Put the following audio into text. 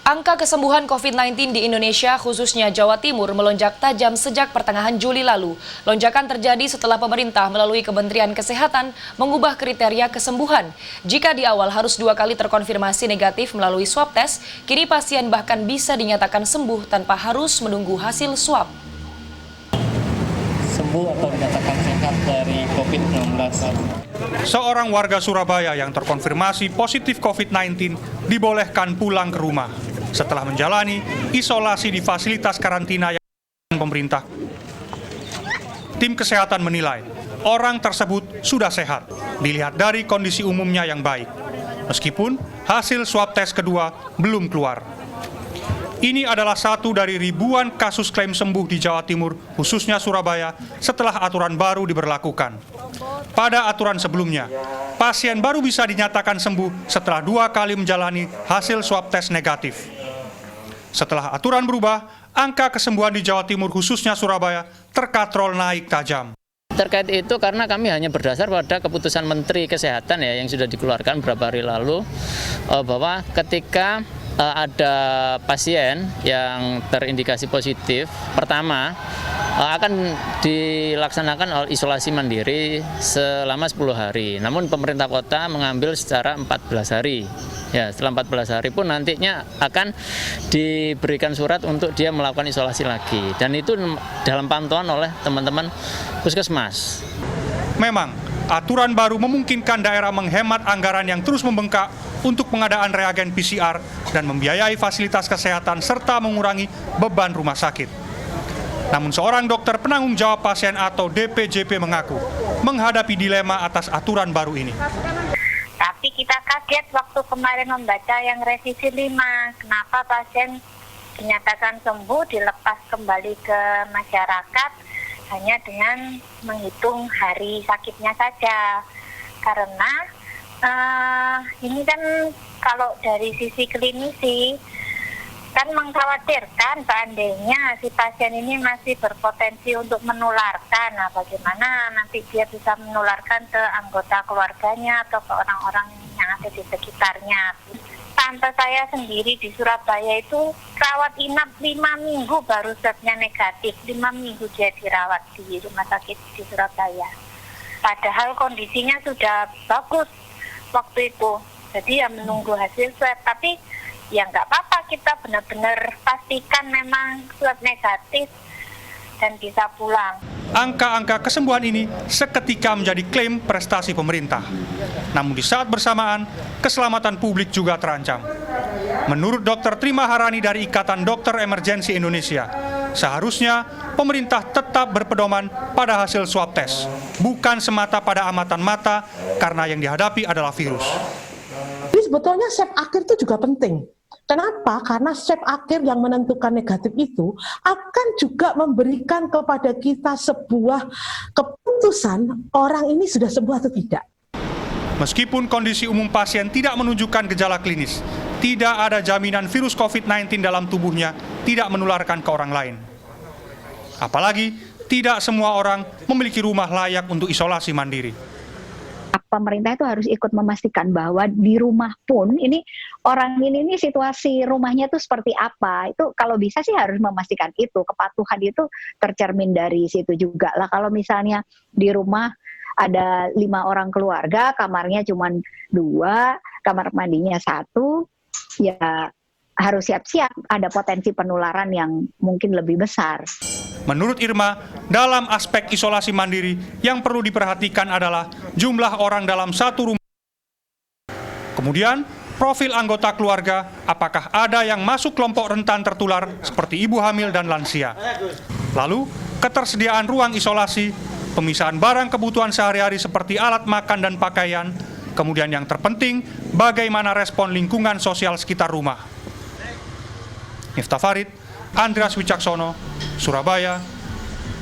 Angka kesembuhan COVID-19 di Indonesia, khususnya Jawa Timur, melonjak tajam sejak pertengahan Juli lalu. Lonjakan terjadi setelah pemerintah melalui Kementerian Kesehatan mengubah kriteria kesembuhan. Jika di awal harus 2 kali terkonfirmasi negatif melalui swab test, kini pasien bahkan bisa dinyatakan sembuh tanpa harus menunggu hasil swab. Sembuh atau dinyatakan sehat dari COVID-19. Seorang warga Surabaya yang terkonfirmasi positif COVID-19 dibolehkan pulang ke rumah setelah menjalani isolasi di fasilitas karantina yang pemerintah. Tim kesehatan menilai orang tersebut sudah sehat, dilihat dari kondisi umumnya yang baik, meskipun hasil swab tes kedua belum keluar. Ini adalah satu dari ribuan kasus klaim sembuh di Jawa Timur, khususnya Surabaya, setelah aturan baru diberlakukan. Pada aturan sebelumnya, pasien baru bisa dinyatakan sembuh setelah 2 kali menjalani hasil swab tes negatif. Setelah aturan berubah, angka kesembuhan di Jawa Timur, khususnya Surabaya, terkatrol naik tajam. Terkait itu karena kami hanya berdasar pada keputusan Menteri Kesehatan yang sudah dikeluarkan beberapa hari lalu, bahwa ketika ada pasien yang terindikasi positif, pertama akan dilaksanakan isolasi mandiri selama 10 hari. Namun pemerintah kota mengambil secara 14 hari. Ya, setelah 14 hari pun nantinya akan diberikan surat untuk dia melakukan isolasi lagi. Dan itu dalam pantauan oleh teman-teman puskesmas. Memang, aturan baru memungkinkan daerah menghemat anggaran yang terus membengkak untuk pengadaan reagen PCR dan membiayai fasilitas kesehatan serta mengurangi beban rumah sakit. Namun seorang dokter penanggung jawab pasien atau DPJP mengaku menghadapi dilema atas aturan baru ini. Tapi kita kaget waktu kemarin membaca yang revisi 5. Kenapa pasien dinyatakan sembuh dilepas kembali ke masyarakat hanya dengan menghitung hari sakitnya saja. Karena ini kan kalau dari sisi klinisi kan mengkhawatirkan seandainya si pasien ini masih berpotensi untuk menularkan. Nah, bagaimana nanti dia bisa menularkan ke anggota keluarganya atau ke orang-orang yang ada di sekitarnya. Tante saya sendiri di Surabaya itu rawat inap 5 minggu baru swabnya negatif. 5 minggu dia dirawat di rumah sakit di Surabaya. Padahal kondisinya sudah bagus waktu itu. Jadi ya menunggu hasil swab, tapi ya nggak apa-apa, kita benar-benar pastikan memang swab negatif dan bisa pulang. Angka-angka kesembuhan ini seketika menjadi klaim prestasi pemerintah. Namun di saat bersamaan, keselamatan publik juga terancam. Menurut Dr. Trima Harani dari Ikatan Dokter Emergensi Indonesia, seharusnya pemerintah tetap berpedoman pada hasil swab tes, bukan semata pada amatan mata karena yang dihadapi adalah virus. Jadi sebetulnya swab akhir itu juga penting. Kenapa? Karena swab akhir yang menentukan negatif itu akan juga memberikan kepada kita sebuah keputusan orang ini sudah sembuh atau tidak. Meskipun kondisi umum pasien tidak menunjukkan gejala klinis, tidak ada jaminan virus COVID-19 dalam tubuhnya tidak menularkan ke orang lain. Apalagi tidak semua orang memiliki rumah layak untuk isolasi mandiri. Pemerintah itu harus ikut memastikan bahwa di rumah pun ini orang ini situasi rumahnya itu seperti apa. Itu kalau bisa sih harus memastikan itu, kepatuhan itu tercermin dari situ juga lah. Kalau misalnya di rumah ada 5 orang keluarga, kamarnya cuma 2, kamar mandinya 1, ya harus siap-siap ada potensi penularan yang mungkin lebih besar. Menurut Irma, dalam aspek isolasi mandiri yang perlu diperhatikan adalah jumlah orang dalam satu rumah. Kemudian, profil anggota keluarga, apakah ada yang masuk kelompok rentan tertular seperti ibu hamil dan lansia. Lalu, ketersediaan ruang isolasi, pemisahan barang kebutuhan sehari-hari seperti alat makan dan pakaian, kemudian yang terpenting, bagaimana respon lingkungan sosial sekitar rumah. Miftah Farid, Andreas Wicaksono, Surabaya,